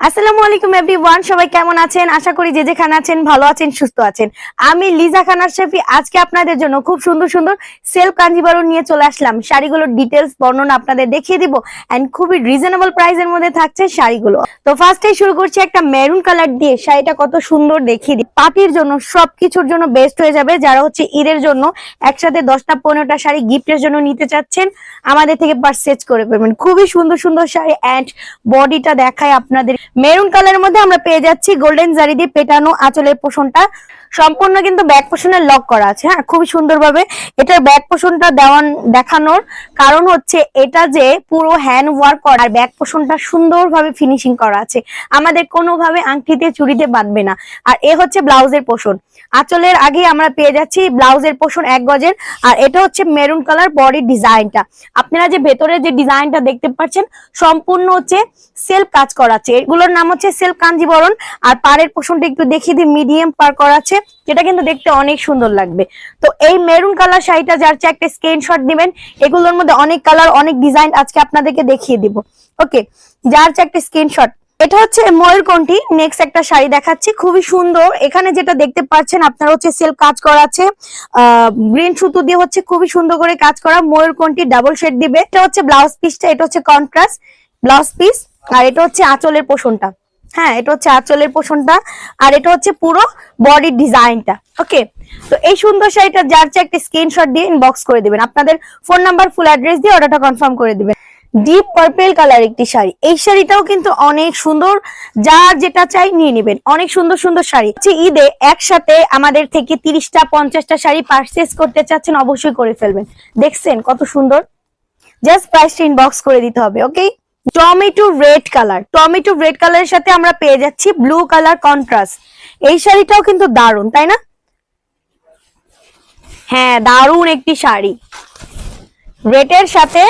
আসসালামু আলাইকুম এভরিওয়ান, সবাই কেমন আছেন? আশা করি যে যেখানে আছেন ভালো আছেন, সুস্থ আছেন। আমি লিজা খান আশরাফি আজকে আপনাদের জন্য খুব সুন্দর সুন্দর সেলফ কাঞ্জিভারম নিয়ে চলে আসলাম। শাড়িগুলোর ডিটেলস বর্ণনা আপনাদের দেখিয়ে দিব এন্ড খুবই রিজনেবল প্রাইসের মধ্যে থাকছে শাড়িগুলো। তো ফার্স্টেই শুরু করছি একটা মেরুন কালার দিয়ে। শাড়িটা কত সুন্দর দেখিয়ে দিই। পার্টির জন্য সবকিছুর জন্য বেস্ট হয়ে যাবে। যারা হচ্ছে ঈদের জন্য একসাথে 10টা-15টা শাড়ি গিফটের জন্য নিতে চাচ্ছেন, আমাদের থেকে পারচেজ করে ফেলবেন। খুবই সুন্দর সুন্দর শাড়ি এন্ড বডিটা দেখায় আপনাদের। মেরুন কালারের মধ্যে আমরা পেয়ে যাচ্ছি গোল্ডেন জারি দিয়ে পেটানো আঁচলের পোষণটা সম্পূর্ণ কিন্তু ব্যাক পোষণের লক করা আছে। হ্যাঁ, খুবই সুন্দরভাবে এটার ব্যাক পোষণটা দেখানোর কারণ হচ্ছে এটা যে পুরো হ্যান্ড ওয়ার্ক করা আর ব্যাক পোষণটা সুন্দরভাবে ফিনিশিং করা আছে, আমাদের কোনোভাবে আংটিতে চুড়িতে বাঁধবে না। আর এ হচ্ছে ব্লাউজের পোষণ। আঁচলের আগে আমরা পেয়ে যাচ্ছি ব্লাউজের পোষণ 1 গজের। আর এটা হচ্ছে মেরুন কালার বডির ডিজাইনটা। আপনারা যে ভেতরে যে ডিজাইনটা দেখতে পাচ্ছেন সম্পূর্ণ হচ্ছে সেলফ কাজ করা আছে। এগুলোর নাম হচ্ছে সেলফ কাঞ্জিবরণ। আর পাড়ের পোষণটা একটু দেখিয়ে দিই, মিডিয়াম পার করা আছে, যেটা কিন্তু দেখতে অনেক সুন্দর লাগবে। তো এই মেরুন কালার শাড়িটা যার চেয়ে একটা স্ক্রিনশট দিবেন। এগুলোর মধ্যে অনেক কালার অনেক ডিজাইন আজকে আপনাদেরকে দেখিয়ে দিব। ওকে, যার চেয়ে একটা স্ক্রিনশট। এটা হচ্ছে ময়ূরকণ্ঠী। নেক্সট একটা শাড়ি দেখাচ্ছি, খুবই সুন্দর। এখানে যেটা দেখতে পাচ্ছেন আপনারা হচ্ছে সেলফ কাজ করা আছে, গ্রিন সুতো দিয়ে হচ্ছে খুবই সুন্দর করে কাজ করা। ময়ূরকণ্ঠী ডাবল শেড দিবে। এটা হচ্ছে ব্লাউজ পিসটা, এটা হচ্ছে কন্ট্রাস্ট ব্লাউজ পিস। আর এটা হচ্ছে আঁচলের পোষণটা। হ্যাঁ, এটা হচ্ছে আঁচলের পোষণটা। আর এটা হচ্ছে পুরো বডির ডিজাইনটা। ওকে, তো এই সুন্দর শাড়িটা যার চেয়ে একটা স্ক্রিনশট দিয়ে ইনবক্স করে দিবেন। আপনাদের ফোন নাম্বার ফুল অ্যাড্রেস দিয়ে অর্ডারটা কনফার্ম করে দিবেন। ডিপ পার্পল কালার একটি শাড়ি। এই শাড়িটাও কিন্তু অনেক সুন্দর, যার যেটা চাই নিয়ে নেবেন। অনেক সুন্দর সুন্দর শাড়ি। ঈদে একসাথে আমাদের থেকে 30টা-50টা শাড়ি পারচেজ করতে চাচ্ছেন, অবশ্যই করে ফেলবেন। দেখছেন কত সুন্দর, জাস্ট প্রাইসটা ইনবক্স করে দিতে হবে। Okay, tomato red colour. Tomato red কালারের সাথে আমরা পেয়ে যাচ্ছি ব্লু কালার কন্ট্রাস্ট। এই শাড়িটাও কিন্তু দারুণ, তাই না? হ্যাঁ, দারুণ একটি শাড়ি। রেডের সাথে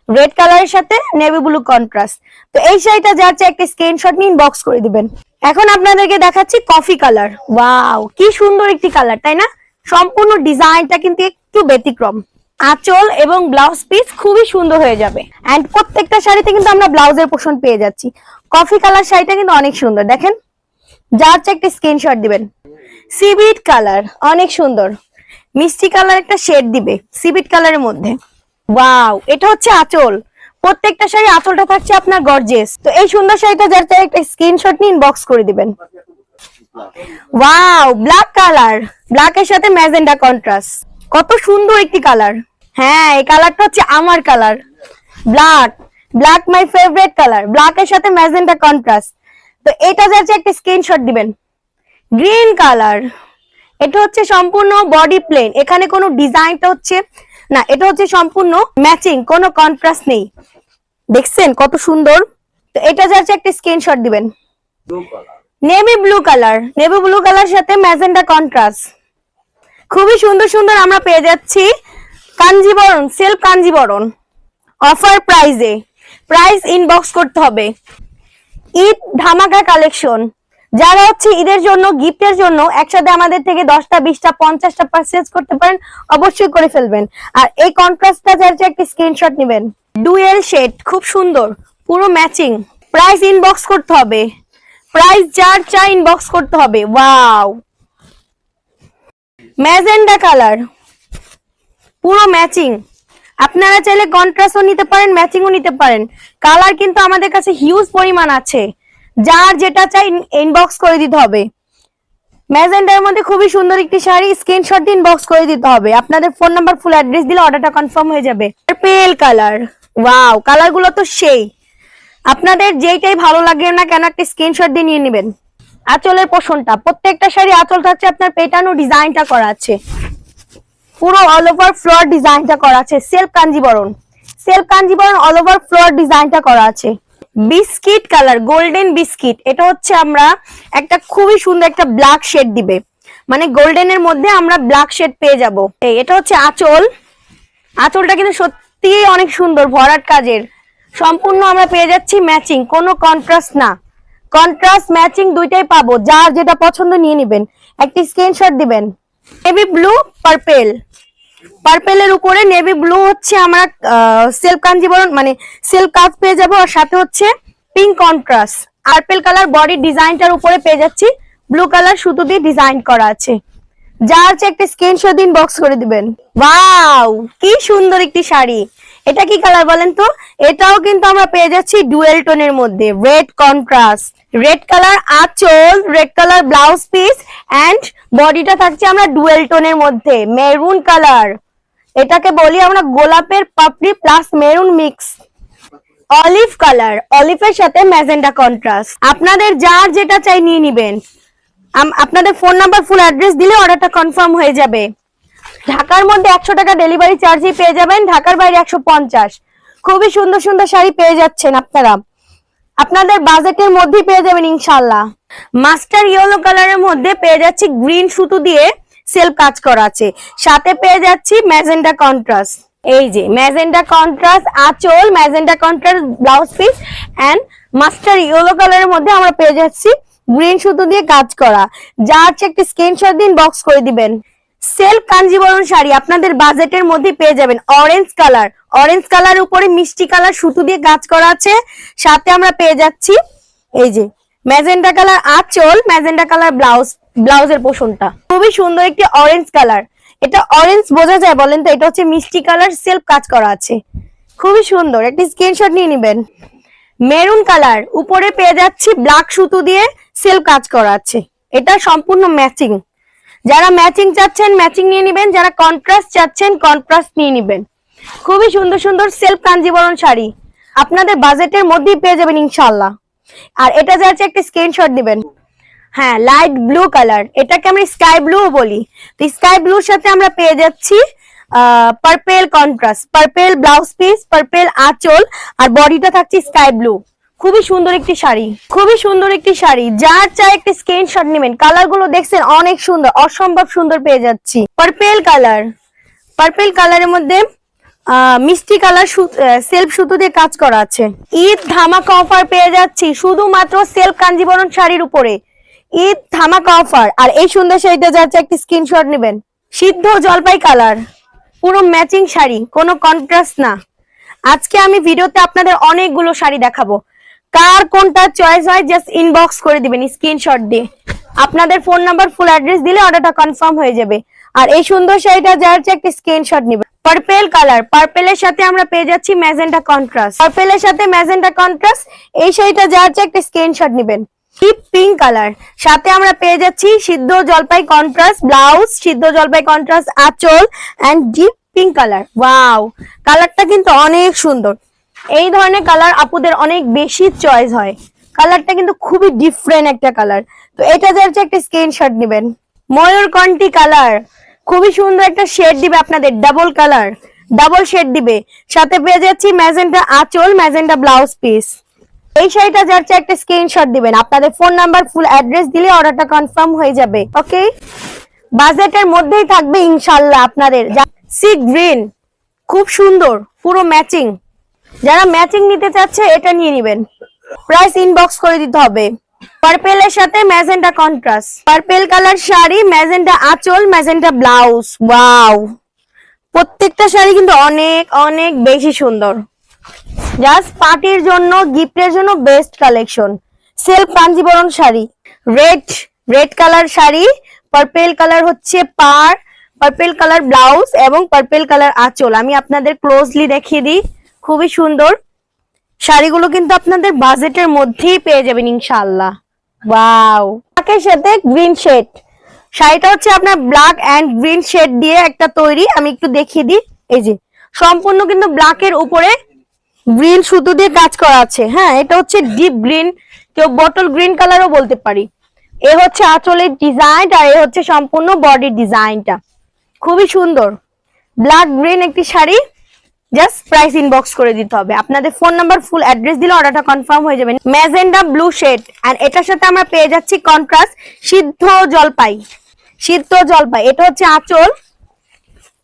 রেড কালারের সাথে নেভি ব্লু কন্ট্রাস্ট। তো এই শাড়িটা যার চেয়ে একটা স্ক্রিনশট নিয়ে ইনবক্স করে দিবেন। এখন আপনাদেরকে দেখাচ্ছি কফি কালার। ওয়াও, কি সুন্দর একটি কালার, তাই না? সম্পূর্ণ ডিজাইনটা কিন্তু একটু ব্যতিক্রম। আঁচল এবং ব্লাউজ পিস খুবই সুন্দর হয়ে যাবে। এন্ড প্রত্যেকটা শাড়িতে কিন্তু আমরা ব্লাউজের পোষণ পেয়ে যাচ্ছি। কফি কালার শাড়িটা কিন্তু অনেক সুন্দর, দেখেন। যার চেয়ে একটা স্ক্রিনশট দিবেন। সিবিট কালার অনেক সুন্দর, মিষ্টি কালার একটা শেড দিবে সিবিট কালারের মধ্যে। ওয়াও, এটা হচ্ছে আঁচল। প্রত্যেকটা শাড়ি আঁচলটা থাকছে আপনার গর্জিয়াস। তো এই সুন্দর শাড়িটা যার চেয়ে একটা স্ক্রিনশট নিয়ে ইনবক্স করে দিবেন। ওয়াও, ব্ল্যাক কালার, ব্ল্যাকের সাথে ম্যাজেন্ডা কন্ট্রাস্ট। কত সুন্দর একটি কালার। হ্যাঁ, এই কালারটা হচ্ছে আমার colour. Black, black my favourite colour. ব্ল্যাকের সাথে ম্যাজেন্টা কন্ট্রাস্ট। তো এটা যাচ্ছে একটা স্ক্রিনশট দিবেন। গ্রিন কালার, এটা হচ্ছে সম্পূর্ণ বডি প্লেন, এখানে কোনো ডিজাইনটা হচ্ছে না, এটা হচ্ছে সম্পূর্ণ ম্যাচিং, কোনো কন্ট্রাস্ট নেই। দেখছেন কত সুন্দর। তো এটা যাচ্ছে একটা স্ক্রিনশট দিবেন। Navy blue colour, navy blue colour সাথে ম্যাজেন্টা কন্ট্রাস্ট। খুবই সুন্দর সুন্দর আমরা পেয়ে যাচ্ছি কাঞ্জিবরণ, সেলফ কাঞ্জিবরণ অফার প্রাইজে। প্রাইস ইনবক্স করতে হবে। ঈদ ধামাকা কালেকশন। যারা হচ্ছে ঈদের জন্য গিফটের জন্য একসাথে আমাদের থেকে 10টা 20টা 50টা পারচেজ করতে পারেন, অবশ্যই করে ফেলবেন। আর এই কন্ট্রাস্টটা যার যে একটা স্ক্রিনশট নেবেন। ডুয়েল শেড, খুব সুন্দর, পুরো ম্যাচিং। প্রাইস ইনবক্স করতে হবে। প্রাইস যার চাই ইনবক্স করতে হবে। ওয়াও, ম্যাজেন্ডা কালার, পুরো ম্যাচিং। আপনারা চাইলে কন্ট্রাস্টও নিতে পারেন, ম্যাচিংও নিতে পারেন। কালার কিন্তু আমাদের কাছে হিউজ পরিমাণ আছে, যার যেটা চাই ইনবক্স করে দিতে হবে। ম্যাজেন্ডার মধ্যে খুবই সুন্দর একটি শাড়ি, স্ক্রিনশট দিয়ে ইনবক্স করে দিতে হবে। আপনাদের ফোন নাম্বার ফুল অ্যাড্রেস দিলে অর্ডারটা কনফার্ম হয়ে যাবে। পেল কালার, ওয়াও, কালারগুলো তো সেই। আপনাদের যেইটাই ভালো লাগে না কেন একটা স্ক্রিনশট দিয়ে নিয়ে নেবেন। আঁচলের পোষণটা, প্রত্যেকটা শাড়ি আঁচল থাকছে আপনার পেটানো ডিজাইনটা করা আছে, পুরো অল ওভার ফ্লোর ডিজাইনটা করা আছে। Self Kanjivaram, self Kanjivaram all over floor ডিজাইনটা করা আছে। Biscuit colour, golden biscuit. এটা হচ্ছে আমরা একটা খুবই সুন্দর একটা ব্ল্যাক শেড দিবে, মানে গোল্ডেনের মধ্যে আমরা ব্ল্যাক শেড পেয়ে যাব। এটা হচ্ছে আঁচল। আঁচলটা কিন্তু সত্যি অনেক সুন্দর, ভরাট কাজের। সম্পূর্ণ আমরা পেয়ে যাচ্ছি ম্যাচিং, কোনো কন্ট্রাস্ট না। কন্ট্রাস্ট ম্যাচিং দুইটাই পাবো, যার যেটা পছন্দ নিয়ে নেবেন। একটি স্ক্রিনশট দিবেন। নেভি ব্লু পার্পেল, পার্পেলের উপরে নেভি ব্লু হচ্ছে আমরা সেলফ কাঞ্জিবরণ মানে সেলফ কাজ পেয়ে যাবো। আর সাথে হচ্ছে pink contrast, purple colour body ডিজাইনটার উপরে পেয়ে যাচ্ছি ব্লু কালার সুতো দিয়ে ডিজাইন করা আছে। যার হচ্ছে একটা স্ক্রিনশট দিন বক্স করে দিবেন। ওয়াও কি সুন্দর একটি শাড়ি। এটা কি কালার বলেন তো? এটাও কিন্তু আমরা পেয়ে যাচ্ছি ডুয়েল টোনের মধ্যে, রেড কন্ট্রাস্ট, রেড কালার আঁচল, red colour blouse piece and বডিটা থাকছে আমরা ডুয়েল টোনের মধ্যে মেরুন কালার। এটাকে বলি আমরা গোলাপের পাপড়ি plus maroon mix. Olive colour, অলিভের সাথে ম্যাজেন্ডা কন্ট্রাস্ট। আপনাদের যার যেটা চাই নিয়ে নিবেন। আপনাদের ফোন নাম্বার ফুল অ্যাড্রেস দিলে অর্ডারটা কনফার্ম হয়ে যাবে। ঢাকার মধ্যে 100 টাকা ডেলিভারি চার্জই পেয়ে যাবেন, ঢাকার বাইরে 150। খুবই সুন্দর সুন্দর শাড়ি পেয়ে যাচ্ছেন আপনারা, আপনাদের বাজেটের মধ্যেই পেয়ে যাবেন ইনশাআল্লাহ। মাস্টার ইয়েলো কালারের মধ্যে পেয়ে যাচ্ছি গ্রিন সুতো দিয়ে সেলফ কাজ করা আছে, সাথে পেয়ে যাচ্ছি ম্যাজেন্ডা কন্ট্রাস্ট। এই যে ম্যাজেন্ডা কন্ট্রাস্ট আঁচল, magenta contrast blouse piece and mustard yellow কালারের মধ্যে আমরা পেয়ে যাচ্ছি গ্রিন সুতো দিয়ে কাজ করা। যা আছে একটা স্ক্রিনশট দিন বক্স করে দিবেন। সেলফ কাঞ্জিবরম শাড়ি আপনাদের বাজেটের মধ্যে পেয়ে যাবেন। অরেঞ্জ কালার, অরেঞ্জ কালার উপরে মিষ্টি কালার সুতো দিয়ে কাজ করা আছে, সাথে আমরা পেয়ে যাচ্ছি এই যে ম্যাজেন্ডা কালার আঁচল, ম্যাজেন্ডা কালার ব্লাউজ, ব্লাউজের পোর্শনটা খুবই সুন্দর একটি অরেঞ্জ কালার। এটা অরেঞ্জ বোঝা যায় বলেন তো? এটা হচ্ছে মিষ্টি কালার সেলফ কাজ করা আছে, খুবই সুন্দর, একটি স্ক্রিনশট নিয়ে নেবেন। মেরুন কালার উপরে পেয়ে যাচ্ছি ব্ল্যাক সুতো দিয়ে সেলফ কাজ করা আছে, এটা সম্পূর্ণ ম্যাচিং। যারা ম্যাচিং চাচ্ছেন ম্যাচিং নিয়ে নেবেন, যারা কন্ট্রাস্ট চাচ্ছেন কন্ট্রাস্ট নিয়ে নেবেন। খুবই সুন্দর সুন্দর সেলফ কাঞ্জিবরম শাড়ি আপনাদের বাজেটের মধ্যেই পেয়ে যাবেন ইনশাআল্লাহ। আর এটা যাচ্ছে একটা স্ক্রিনশট দিবেন। হ্যাঁ, লাইট ব্লু কালার, এটাকে আমরা স্কাই ব্লু বলি। তো স্কাই ব্লুর সাথে আমরা পেয়ে যাচ্ছি purple contrast, purple blouse piece, purple আঁচল আর বডিটা থাকছে স্কাই ব্লু। খুবই সুন্দর একটি শাড়ি, খুবই সুন্দর একটি শাড়ি। যার চাই একটা স্ক্রিনশট নেবেন। কালার গুলো দেখছেন অনেক সুন্দর, অসম্ভব সুন্দর পেয়ে যাচ্ছি। পার্পল কালার, পার্পল কালারের মধ্যে মিষ্টি কালার সেলফ সুতো দিয়ে কাজ করা আছে। ঈদ ধামাকা অফার পেয়ে যাচ্ছি শুধুমাত্র সেলফ কাঞ্জিবরম শাড়ির উপরে, ঈদ ধামাকা অফার। আর এই সুন্দর শাড়িটা যাচ্ছে একটা স্ক্রিনশট নেবেন। সিদ্ধ জলপাই কালার, পুরো ম্যাচিং শাড়ি, কোনো কন্ট্রাস্ট না। আজকে আমি ভিডিওতে আপনাদের অনেকগুলো শাড়ি দেখাবো, কার কোনটা চয়েস হয় জাস্ট ইনবক্স করে দিবেন স্ক্রিনশট দিয়ে। আপনাদের ফোন নাম্বার ফুল অ্যাড্রেস দিলে অর্ডারটা কনফার্ম হয়ে যাবে। আর এই সুন্দর শাড়িটা যার চেয়ে একটা স্ক্রিনশট নেবেন। পার্পল কালার, পার্পলের সাথে আমরা পেয়ে যাচ্ছি ম্যাজেন্টা কন্ট্রাস্ট, পার্পলের সাথে ম্যাজেন্টা কন্ট্রাস্ট। এই শাড়িটা যার চেয়ে একটা স্ক্রিনশট নেবেন। ডিপ পিঙ্ক কালার, সাথে আমরা পেয়ে যাচ্ছি সিদ্ধ জলপাই কন্ট্রাস্ট ব্লাউজ, সিদ্ধ জলপাই কন্ট্রাস্ট আঁচল and deep pink colour. Wow, কালারটা কিন্তু অনেক সুন্দর। এই ধরনের কালার আপুদের অনেক বেশি চয়েস হয়, কালারটা কিন্তু খুবই ডিফারেন্ট একটা কালার। তো এটা যাচ্ছে একটা স্ক্রিনশট নেবেন। ময়ূরকণ্ঠী কালার, খুবই সুন্দর একটা শেড দিবে আপনাদের, ডাবল কালার, ডাবল শেড দিবে, সাথে পেয়ে যাচ্ছি ম্যাজেন্টা আঁচল, ম্যাজেন্টা ব্লাউজ পিস। এই শাড়িটা যাচ্ছে একটা স্ক্রিনশট দিবেন। আপনাদের ফোন নাম্বার ফুল অ্যাড্রেস দিলে অর্ডারটা কনফার্ম হয়ে যাবে। ওকে, বাজেটের মধ্যেই থাকবে ইনশাআল্লাহ আপনাদের। সি গ্রিন, খুব সুন্দর, পুরো ম্যাচিং। যারা ম্যাচিং নিতে চাচ্ছে এটা নিয়ে নেবেন, প্রাইস ইনবক্স করে দিতে হবে। পার্পলের সাথে magenta contrast, purple colour sari, magenta আঁচল, ম্যাজেন্টা ব্লাউজ। ওয়াও, প্রত্যেকটা শাড়ি কিন্তু অনেক অনেক বেশি সুন্দর। জাস্ট পার্টির জন্য, গিফটের জন্য best collection. Self Kanjeevaram sari, red, red colour sari, purple colour হচ্ছে পার, পার্পল কালার ব্লাউজ এবং পার্পল কালার আঁচল। আমি আপনাদের ক্লোজলি দেখিয়ে দিই, খুবই সুন্দর শাড়িগুলো কিন্তু আপনাদের বাজেটের মধ্যেই পেয়ে যাবেন ইনশাআল্লাহ। ওয়াও, ব্ল্যাকের সাথে গ্রিন শেড, শাড়িটা হচ্ছে আপনার ব্ল্যাক এন্ড গ্রিন শেড দিয়ে একটা তৈরি। আমি একটু দেখিয়ে দিই, এই যে সম্পূর্ণ কিন্তু ব্ল্যাকের উপরে গ্রিন সুতো দিয়ে কাজ করা আছে। হ্যাঁ, এটা হচ্ছে ডিপ গ্রিন, কেউ বটল গ্রিন কালারও বলতে পারি। এ হচ্ছে আঁচলের ডিজাইন আর এ হচ্ছে সম্পূর্ণ বডির ডিজাইনটা, খুবই সুন্দর। ব্ল্যাক গ্রিন একটি শাড়ি, জাস্ট প্রাইস ইনবক্স করে দিতে হবে। আপনাদের ফোন নাম্বার ফুল অ্যাড্রেস দিলে অর্ডারটা কনফার্ম হয়ে যাবে। ম্যাজেন্ডা ব্লু শেড আর এটার সাথে আমরা পেয়ে যাচ্ছি কন্ট্রাস্ট সিদ্ধ জলপাই, সিদ্ধ জলপাই। এটা হচ্ছে আঁচল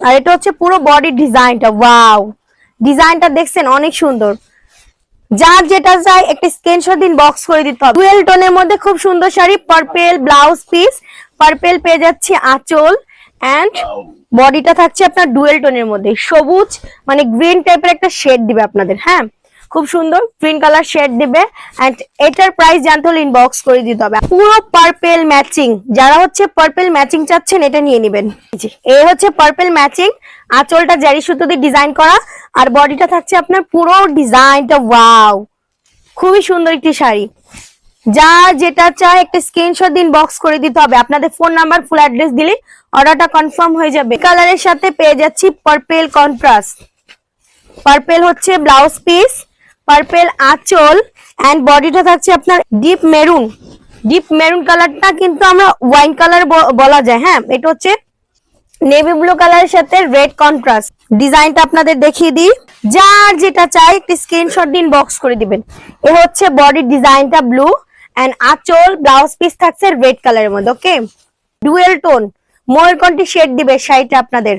আর এটা হচ্ছে পুরো বডির ডিজাইনটা। ওয়াও, ডিজাইনটা দেখছেন অনেক সুন্দর। যার যেটা চাই একটা স্ক্রিনশট দিন বক্স করে দিতে হবে। ডুয়েল টোনের মধ্যে খুব সুন্দর sari, purple blouse piece, purple পেয়ে যাচ্ছি আঁচল এন্ড বডিটা থাকছে আপনার ডুয়েল টোনের মধ্যে, সবুজ মানে গ্রিন টাইপের একটা শেড দিবে আপনাদের। হ্যাঁ, খুব সুন্দর গ্রিন কালার শেড দিবে। এন্ড এটার প্রাইস জানতে হলে ইনবক্স করে দিতে হবে। পুরো পার্পল ম্যাচিং, যারা হচ্ছে পার্পল ম্যাচিং চাচ্ছেন এটা নিয়ে নেবেন। এই হচ্ছে পার্পল ম্যাচিং, আঁচলটা জারি সুতো দিয়ে ডিজাইন করা, আর বডিটা থাকছে আপনার পুরো ডিজাইনটা ওয়াও, খুবই সুন্দর একটি শাড়ি। যা যেটা চায় একটা স্ক্রিনশট দিন, বক্স করে দিতে হবে। আপনাদের ফোন নাম্বার ফুল অ্যাড্রেস দিলে অর্ডারটা কনফার্ম হয়ে যাবে। কালারের সাথে পেয়ে যাচ্ছি পার্পল কন্ট্রাস্ট, পার্পল হচ্ছে ব্লাউজ পিস, পার্পল আঁচল, এন্ড বডিটা থাকছে আপনার ডিপ মেরুন। ডিপ মেরুন কালারটা কিন্তু আমরা ওয়াইন কালার বলা যায়। হ্যাঁ, এটা হচ্ছে নেভি ব্লু কালারের সাথে রেড কন্ট্রাস্ট। ডিজাইনটা আপনাদের দেখিয়ে দিই, যার যেটা চাই একটি স্ক্রিনশট দিন, বক্স করে দিবেন। এ হচ্ছে বডির ডিজাইনটা ব্লু, এন্ড আঁচল ব্লাউজ পিস থাকছে রেড কালারের মধ্যে। ওকে, ডুয়েল টোন ময়ূরকণ্ঠী শেড দিবে শাড়িটা আপনাদের।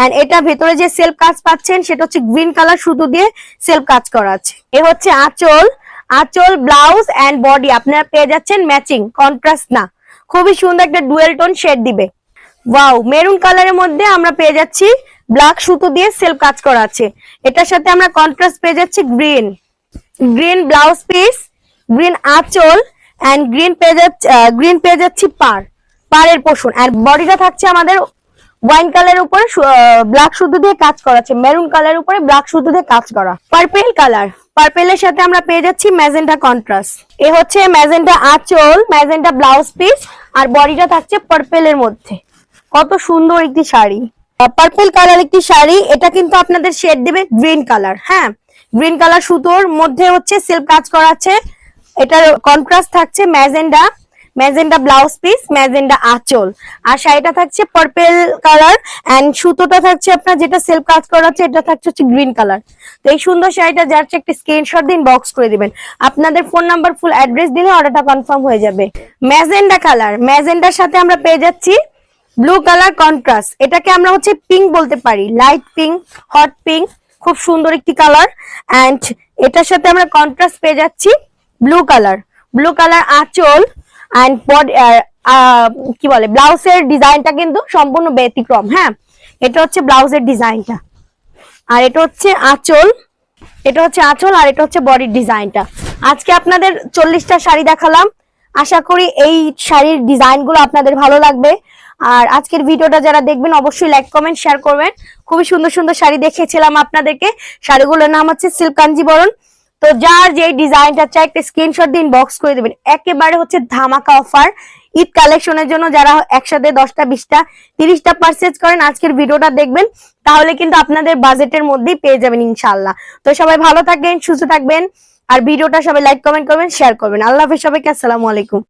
এন্ড এটা ভেতরে যে সেলফ কাজ পাচ্ছেন সেটা হচ্ছে গ্রিন কালার সুতো দিয়ে সেলফ কাজ করা আছে। এ হচ্ছে আঁচল, আঁচল ব্লাউজ এন্ড বডি আপনারা পেয়ে যাচ্ছেন ম্যাচিং, কন্ট্রাস্ট না। খুবই সুন্দর একটা ডুয়েল টোন শেড দিবে। ওয়াও, মেরুন কালারের মধ্যে আমরা পেয়ে যাচ্ছি ব্ল্যাক সুতো দিয়ে সেলফ কাজ করা আছে। এটার সাথে আমরা কন্ট্রাস্ট পেয়ে যাচ্ছি green, green blouse piece, green আঁচল, এন্ড গ্রিন পেয়ে যাচ্ছি পাড়ের পোর্শন। আর বডিটা থাকছে আমাদের ওয়াইন কালারের উপরে ব্ল্যাক সুতো দিয়ে কাজ করা আছে, মেরুন কালারের উপরে ব্ল্যাক সুতো দিয়ে কাজ করা। পার্পল কালার, পার্পলের সাথে আমরা পেয়ে যাচ্ছি ম্যাজেন্টা কন্ট্রাস্ট। এ হচ্ছে ম্যাজেন্টা আঁচল, ম্যাজেন্টা ব্লাউজ পিস, আর বডিটা থাকছে পার্পলের মধ্যে। কত সুন্দর একটি শাড়ি, পার্পল কালার একটি শাড়ি। এটা কিন্তু আপনাদের শেড দিবে গ্রিন কালার। হ্যাঁ, গ্রিন কালার সুতোর মধ্যে হচ্ছে সিল্ক কাজ করা আছে। এটার কন্ট্রাস্ট থাকছে magenta, magenta blouse piece, magenta আঁচল, আর শাড়িটা থাকছে পার্পল কালার, এন্ড সুতোটা থাকছে আপনার যেটা সেলফ কাজ করা আছে এটা থাকছে হচ্ছে গ্রিন কালার। তো এই সুন্দর শাড়িটা যার একটা স্ক্রিনশট দিন, বক্স করে দিবেন। আপনাদের ফোন নাম্বার ফুল অ্যাড্রেস দিলে অর্ডারটা কনফার্ম হয়ে যাবে। ম্যাজেন্ডা কালার, ম্যাজেন্ডার সাথে আমরা পেয়ে যাচ্ছি ব্লু কালার কন্ট্রাস্ট। এটাকে আমরা হচ্ছে পিঙ্ক বলতে পারি, লাইট পিঙ্ক, হট পিঙ্ক, খুব সুন্দর একটি কালার। এন্ড এটার সাথে আমরা কন্ট্রাস্ট পেয়ে যাচ্ছি ব্লু কালার, ব্লু কালার আঁচল, এন্ড বডি কি বলে ব্লাউজের ডিজাইনটা কিন্তু সম্পূর্ণ ব্যতিক্রম। হ্যাঁ, এটা হচ্ছে ব্লাউজের ডিজাইনটা, আর এটা হচ্ছে আঁচল, এটা হচ্ছে আঁচল, আর এটা হচ্ছে বডির ডিজাইনটা। আজকে আপনাদের 40টা শাড়ি দেখালাম, আশা করি এই শাড়ির ডিজাইনগুলো আপনাদের ভালো লাগবে। আর আজকের ভিডিওটা যারা দেখবেন অবশ্যই লাইক কমেন্ট শেয়ার করবেন। খুবই সুন্দর সুন্দর শাড়ি দেখিয়েছিলাম আপনাদেরকে, শাড়িগুলোর নাম হচ্ছে সিল্ক কাঞ্জিবরণ। তো যার যে ডিজাইনটা চাই একটা স্ক্রিনশট দিন, বক্স করে দেবেন। একেবারে হচ্ছে ধামাকা অফার ঈদ কালেকশনের জন্য। যারা একসাথে 10টা 20টা 30টা পারচেজ করেন, আজকের ভিডিওটা দেখবেন, তাহলে কিন্তু আপনাদের বাজেটের মধ্যেই পেয়ে যাবেন ইনশাআল্লাহ। তো সবাই ভালো থাকবেন, সুস্থ থাকবেন, আর ভিডিওটা সবাই লাইক কমেন্ট করবেন, শেয়ার করবেন। আল্লাহ হাফেজ সবাইকে, আসসালামু আলাইকুম।